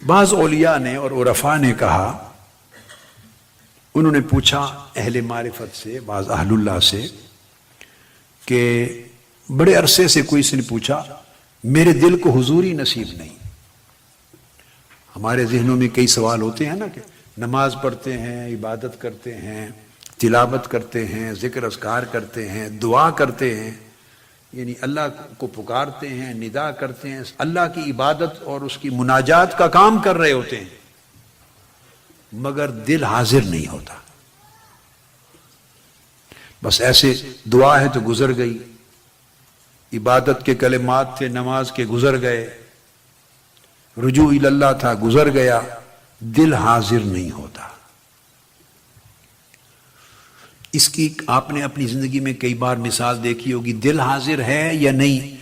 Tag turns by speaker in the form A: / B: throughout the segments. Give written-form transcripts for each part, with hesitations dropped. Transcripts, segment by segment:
A: بعض اولیاء نے اور عرفاء نے کہا، انہوں نے پوچھا اہل معرفت سے، بعض اہل اللہ سے، کہ بڑے عرصے سے کوئی سے نے پوچھا میرے دل کو حضوری نصیب نہیں۔ ہمارے ذہنوں میں کئی سوال ہوتے ہیں نا، کہ نماز پڑھتے ہیں، عبادت کرتے ہیں، تلاوت کرتے ہیں، ذکر اذکار کرتے ہیں، دعا کرتے ہیں، یعنی اللہ کو پکارتے ہیں، ندا کرتے ہیں، اللہ کی عبادت اور اس کی مناجات کا کام کر رہے ہوتے ہیں، مگر دل حاضر نہیں ہوتا۔ بس ایسے دعا ہے تو گزر گئی، عبادت کے کلمات تھے، نماز کے گزر گئے، رجوع اللہ تھا گزر گیا، دل حاضر نہیں ہوتا۔ اس کی آپ نے اپنی زندگی میں کئی بار مثال دیکھی ہوگی۔ دل حاضر ہے یا نہیں،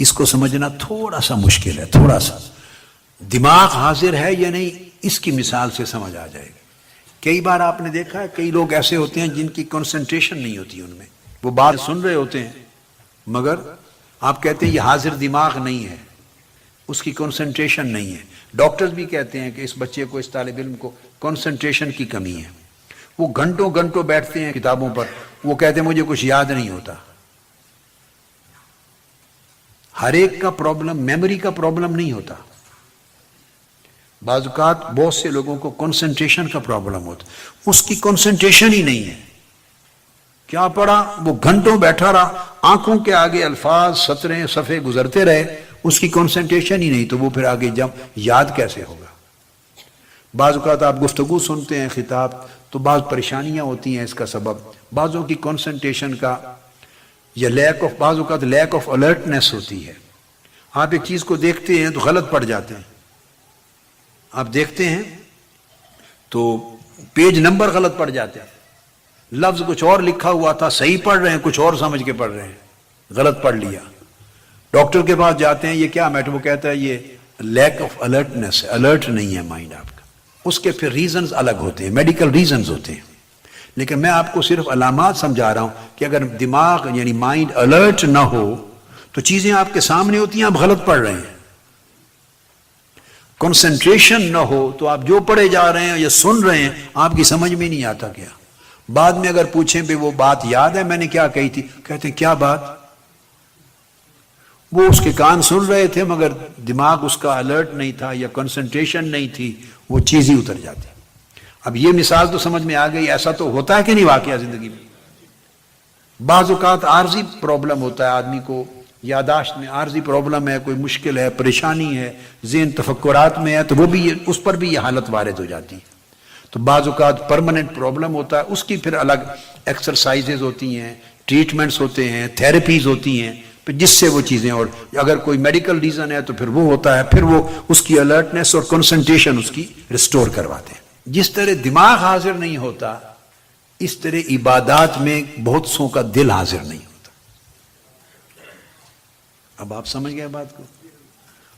A: اس کو سمجھنا تھوڑا سا مشکل ہے، تھوڑا سا۔ دماغ حاضر ہے یا نہیں، اس کی مثال سے سمجھ آ جائے گی۔ کئی بار آپ نے دیکھا ہے کئی لوگ ایسے ہوتے ہیں جن کی کنسنٹریشن نہیں ہوتی ان میں، وہ بات سن رہے ہوتے ہیں مگر آپ کہتے ہیں یہ حاضر دماغ نہیں ہے، اس کی کنسنٹریشن نہیں ہے۔ ڈاکٹرز بھی کہتے ہیں کہ اس بچے کو، اس طالب علم کو کنسنٹریشن کی کمی ہے، وہ گھنٹوں گھنٹوں بیٹھتے ہیں کتابوں پر، وہ کہتے ہیں مجھے کچھ یاد نہیں ہوتا۔ ہر ایک کا پرابلم میموری کا پرابلم نہیں ہوتا، بعض اوقات بہت سے لوگوں کو کنسنٹریشن کا پرابلم ہوتا، اس کی کنسنٹریشن ہی نہیں ہے۔ کیا پڑھا، وہ گھنٹوں بیٹھا رہا، آنکھوں کے آگے الفاظ سطریں صفحے گزرتے رہے، اس کی کنسنٹریشن ہی نہیں، تو وہ پھر آگے جب یاد کیسے ہوگا۔ بعض اوقات آپ گفتگو سنتے ہیں، خطاب، تو بعض پریشانیاں ہوتی ہیں اس کا سبب، بعضوں کی کنسنٹریشن کا یا بعض اوقات لیک آف الرٹنس ہوتی ہے۔ آپ ایک چیز کو دیکھتے ہیں تو غلط پڑ جاتے ہیں، آپ دیکھتے ہیں تو پیج نمبر غلط پڑ جاتے ہیں، لفظ کچھ اور لکھا ہوا تھا، صحیح پڑھ رہے ہیں، کچھ اور سمجھ کے پڑھ رہے ہیں، غلط پڑھ لیا۔ ڈاکٹر کے پاس جاتے ہیں، یہ کیا میٹر، وہ کہتا ہے یہ لیک آف الرٹنس ہے، الرٹ نہیں ہے مائنڈ آپ کا۔ اس کے پھر ریزنز الگ ہوتے ہیں، میڈیکل ریزنز ہوتے ہیں، لیکن میں آپ کو صرف علامات سمجھا رہا ہوں کہ اگر دماغ یعنی مائنڈ الرٹ نہ ہو تو چیزیں آپ کے سامنے ہوتی ہیں، آپ غلط پڑھ رہے ہیں۔ کنسنٹریشن نہ ہو تو آپ جو پڑھے جا رہے ہیں یا سن رہے ہیں آپ کی سمجھ میں نہیں آتا کیا۔ بعد میں اگر پوچھیں بھی وہ بات یاد ہے میں نے کیا کہی تھی، کہتے ہیں کیا بات، وہ اس کے کان سن رہے تھے مگر دماغ اس کا الرٹ نہیں تھا یا کنسنٹریشن نہیں تھی، وہ چیز ہی اتر جاتی۔ اب یہ مثال تو سمجھ میں آ گئی، ایسا تو ہوتا ہے کہ نہیں واقعہ زندگی میں۔ بعض اوقات عارضی پرابلم ہوتا ہے آدمی کو، یاداشت میں عارضی پرابلم ہے، کوئی مشکل ہے، پریشانی ہے، ذہن تفکرات میں ہے، تو وہ بھی اس پر بھی یہ حالت وارد ہو جاتی ہے۔ تو بعض اوقات پرماننٹ پرابلم ہوتا ہے، اس کی پھر الگ ایکسرسائزز ہوتی ہیں، ٹریٹمنٹس ہوتے ہیں، تھیراپیز ہوتی ہیں، جس سے وہ چیزیں، اور اگر کوئی میڈیکل ریزن ہے تو پھر وہ ہوتا ہے، پھر وہ اس کی الرٹنس اور کنسنٹریشن اس کی ریسٹور کرواتے ہیں۔ جس طرح دماغ حاضر نہیں ہوتا، اس طرح عبادات میں بہت سو کا دل حاضر نہیں ہوتا۔ اب آپ سمجھ گئے بات کو،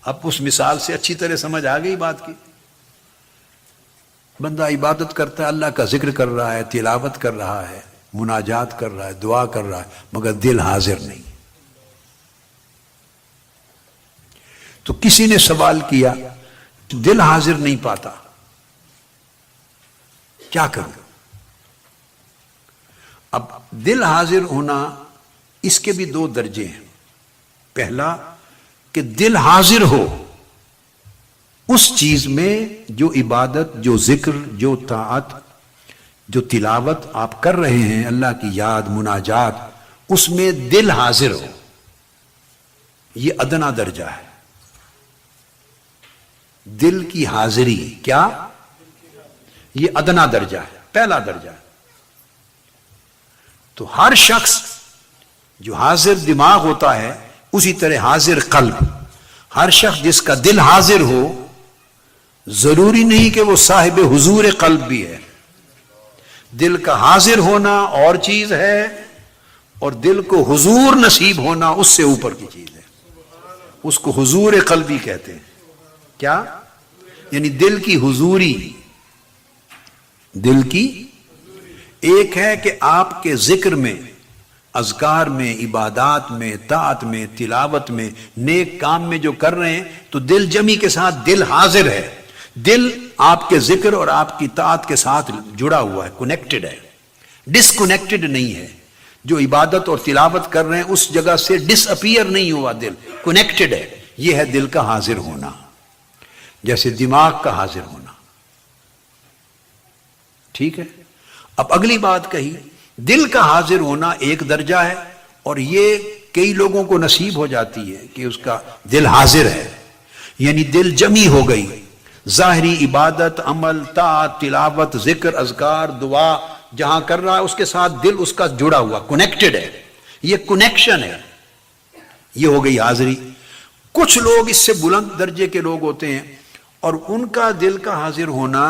A: اب اس مثال سے اچھی طرح سمجھ آ گئی بات کی۔ بندہ عبادت کرتا ہے، اللہ کا ذکر کر رہا ہے، تلاوت کر رہا ہے، مناجات کر رہا ہے، دعا کر رہا ہے، مگر دل حاضر نہیں۔ تو کسی نے سوال کیا دل حاضر نہیں پاتا، کیا کروں؟ اب دل حاضر ہونا اس کے بھی دو درجے ہیں۔ پہلا کہ دل حاضر ہو اس چیز میں جو عبادت، جو ذکر، جو طاعت، جو تلاوت آپ کر رہے ہیں، اللہ کی یاد، مناجات، اس میں دل حاضر ہو، یہ ادنا درجہ ہے۔ دل کی حاضری کیا، یہ ادنا درجہ ہے، پہلا درجہ ہے۔ تو ہر شخص جو حاضر دماغ ہوتا ہے اسی طرح حاضر قلب، ہر شخص جس کا دل حاضر ہو، ضروری نہیں کہ وہ صاحب حضور قلب بھی ہے۔ دل کا حاضر ہونا اور چیز ہے، اور دل کو حضور نصیب ہونا اس سے اوپر کی چیز ہے، اس کو حضور قلبی کہتے ہیں۔ کیا یعنی دل کی حضوری، دل کی ایک ہے کہ آپ کے ذکر میں اذکار میں، عبادات میں، طاعت میں، تلاوت میں، نیک کام میں جو کر رہے ہیں تو دل جمی کے ساتھ دل حاضر ہے، دل آپ کے ذکر اور آپ کی طاعت کے ساتھ جڑا ہوا ہے، کنیکٹڈ ہے، ڈسکنیکٹڈ نہیں ہے۔ جو عبادت اور تلاوت کر رہے ہیں اس جگہ سے ڈس اپیئر نہیں ہوا، دل کنیکٹڈ ہے۔ یہ ہے دل کا حاضر ہونا، جیسے دماغ کا حاضر ہونا۔ ٹھیک ہے، اب اگلی بات کہی، دل کا حاضر ہونا ایک درجہ ہے، اور یہ کئی لوگوں کو نصیب ہو جاتی ہے کہ اس کا دل حاضر ہے، یعنی دل جمی ہو گئی، ظاہری عبادت، عمل، طاعت، تلاوت، ذکر، اذکار، دعا جہاں کر رہا ہے اس کے ساتھ دل اس کا جڑا ہوا، کنیکٹڈ ہے، یہ کنیکشن ہے، یہ ہو گئی حاضری۔ کچھ لوگ اس سے بلند درجے کے لوگ ہوتے ہیں اور ان کا دل کا حاضر ہونا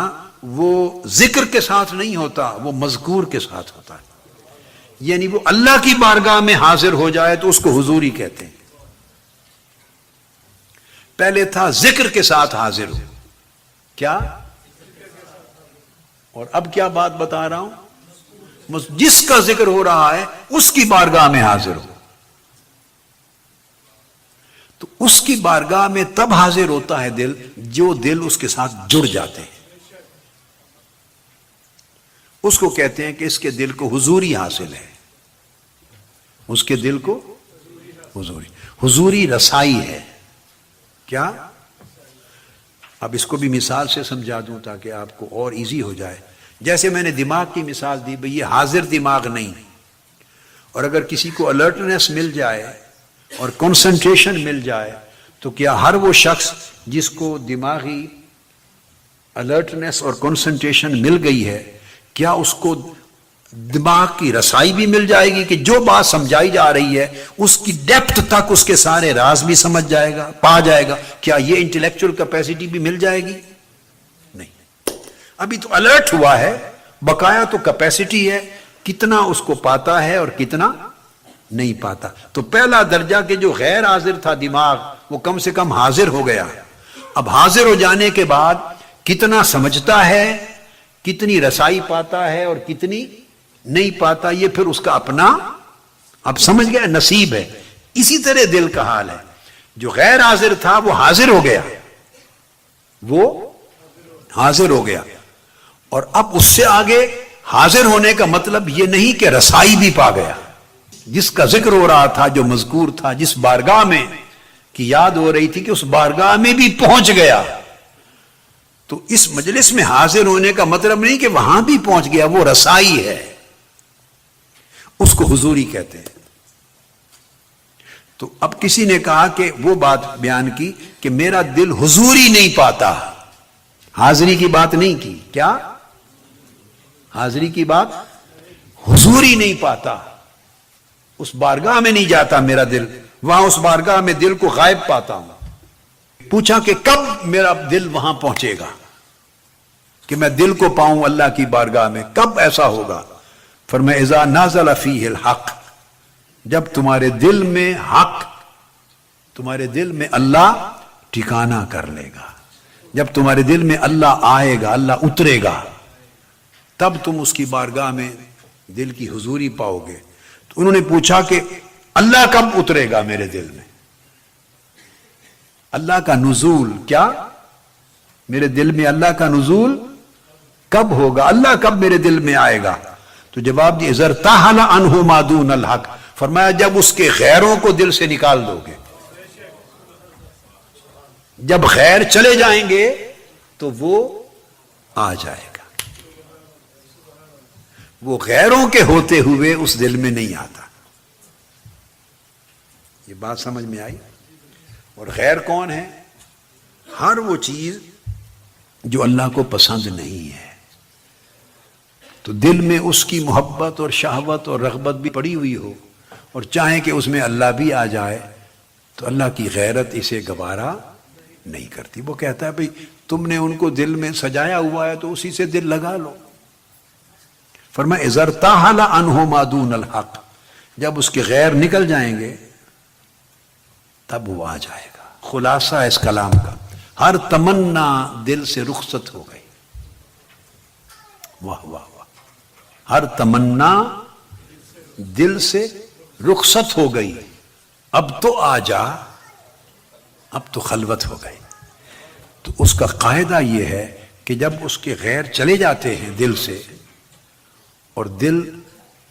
A: وہ ذکر کے ساتھ نہیں ہوتا، وہ مذکور کے ساتھ ہوتا ہے، یعنی وہ اللہ کی بارگاہ میں حاضر ہو جائے تو اس کو حضوری کہتے ہیں۔ پہلے تھا ذکر کے ساتھ حاضر ہو، کیا؟ اور اب کیا بات بتا رہا ہوں؟ جس کا ذکر ہو رہا ہے اس کی بارگاہ میں حاضر ہو، تو اس کی بارگاہ میں تب حاضر ہوتا ہے دل جو دل اس کے ساتھ جڑ جاتے ہیں، اس کو کہتے ہیں کہ اس کے دل کو حضوری حاصل ہے، اس کے دل کو حضوری رسائی ہے۔ کیا؟ اب اس کو بھی مثال سے سمجھا دوں تاکہ آپ کو اور ایزی ہو جائے۔ جیسے میں نے دماغ کی مثال دی، بھئی یہ حاضر دماغ نہیں، اور اگر کسی کو الرٹنس مل جائے اور کنسنٹریشن مل جائے تو کیا ہر وہ شخص جس کو دماغی الرٹنس اور کنسنٹریشن مل گئی ہے، کیا اس کو دماغ کی رسائی بھی مل جائے گی کہ جو بات سمجھائی جا رہی ہے اس کی ڈیپتھ تک اس کے سارے راز بھی سمجھ جائے گا، پا جائے گا؟ کیا یہ انٹلیکچوئل کیپیسٹی بھی مل جائے گی؟ نہیں، ابھی تو الرٹ ہوا ہے، بقایا تو کیپیسٹی ہے، کتنا اس کو پاتا ہے اور کتنا نہیں پاتا۔ تو پہلا درجہ کہ جو غیر حاضر تھا دماغ، وہ کم سے کم حاضر ہو گیا۔ اب حاضر ہو جانے کے بعد کتنا سمجھتا ہے، کتنی رسائی پاتا ہے اور کتنی نہیں پاتا، یہ پھر اس کا اپنا، اب سمجھ گیا، نصیب ہے۔ اسی طرح دل کا حال ہے، جو غیر حاضر تھا وہ حاضر ہو گیا، وہ حاضر ہو گیا، اور اب اس سے آگے حاضر ہونے کا مطلب یہ نہیں کہ رسائی بھی پا گیا، جس کا ذکر ہو رہا تھا، جو مذکور تھا، جس بارگاہ میں کی یاد ہو رہی تھی کہ اس بارگاہ میں بھی پہنچ گیا۔ تو اس مجلس میں حاضر ہونے کا مطلب نہیں کہ وہاں بھی پہنچ گیا، وہ رسائی ہے، اس کو حضوری کہتے ہیں۔ تو اب کسی نے کہا کہ وہ بات بیان کی کہ میرا دل حضوری نہیں پاتا، حاضری کی بات نہیں کی، کیا؟ حاضری کی بات، حضوری نہیں پاتا، اس بارگاہ میں نہیں جاتا میرا دل، وہاں اس بارگاہ میں دل کو غائب پاتا ہوں۔ پوچھا کہ کب میرا دل وہاں پہنچے گا کہ میں دل کو پاؤں اللہ کی بارگاہ میں، کب ایسا ہوگا؟ فرمایا اذا نازل فیہ الحق، جب تمہارے دل میں حق، تمہارے دل میں اللہ ٹھکانہ کر لے گا، جب تمہارے دل میں اللہ آئے گا، اللہ اترے گا، تب تم اس کی بارگاہ میں دل کی حضوری پاؤ گے۔ تو انہوں نے پوچھا کہ اللہ کب اترے گا میرے دل میں؟ اللہ کا نزول، کیا میرے دل میں اللہ کا نزول کب ہوگا؟ اللہ کب میرے دل میں آئے گا؟ تو جواب دی اذا ارتحل عنہ ما دون الحق، فرمایا جب اس کے غیروں کو دل سے نکال دو گے، جب غیر چلے جائیں گے تو وہ آ جائے گا، وہ غیروں کے ہوتے ہوئے اس دل میں نہیں آتا۔ یہ بات سمجھ میں آئی؟ اور غیر کون ہے؟ ہر وہ چیز جو اللہ کو پسند نہیں ہے، تو دل میں اس کی محبت اور شہوت اور رغبت بھی پڑی ہوئی ہو اور چاہیں کہ اس میں اللہ بھی آ جائے، تو اللہ کی غیرت اسے گوارا نہیں کرتی۔ وہ کہتا ہے بھئی تم نے ان کو دل میں سجایا ہوا ہے تو اسی سے دل لگا لو۔ فرمایا اذا ارتحل عنہ ما دون الحق، جب اس کے غیر نکل جائیں گے تب وہ آ جائے گا۔ خلاصہ اس کلام کا، ہر تمنا دل سے رخصت ہو گئی۔ واہ واہ واہ، ہر تمنا دل سے رخصت ہو گئی، اب تو آ جا، اب تو خلوت ہو گئی. تو اس کا قاعدہ یہ ہے کہ جب اس کے غیر چلے جاتے ہیں دل سے، اور دل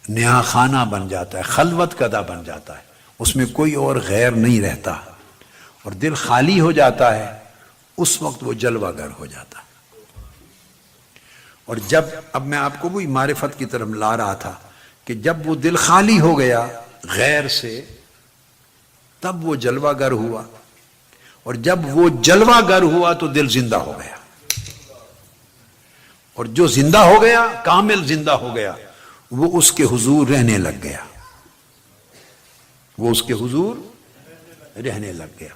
A: نیا خانہ بن جاتا ہے، خلوت کدہ بن جاتا ہے، اس میں کوئی اور غیر نہیں رہتا، اور دل خالی ہو جاتا ہے، اس وقت وہ جلوہ گر ہو جاتا ہے. اور جب، اب میں آپ کو وہی معرفت کی طرف لا رہا تھا کہ جب وہ دل خالی ہو گیا غیر سے، تب وہ جلوہ گر ہوا، اور جب وہ جلوہ گر ہوا تو دل زندہ ہو گیا، اور جو زندہ ہو گیا، کامل زندہ ہو گیا، وہ اس کے حضور رہنے لگ گیا، وہ اس کے حضور رہنے لگ گیا.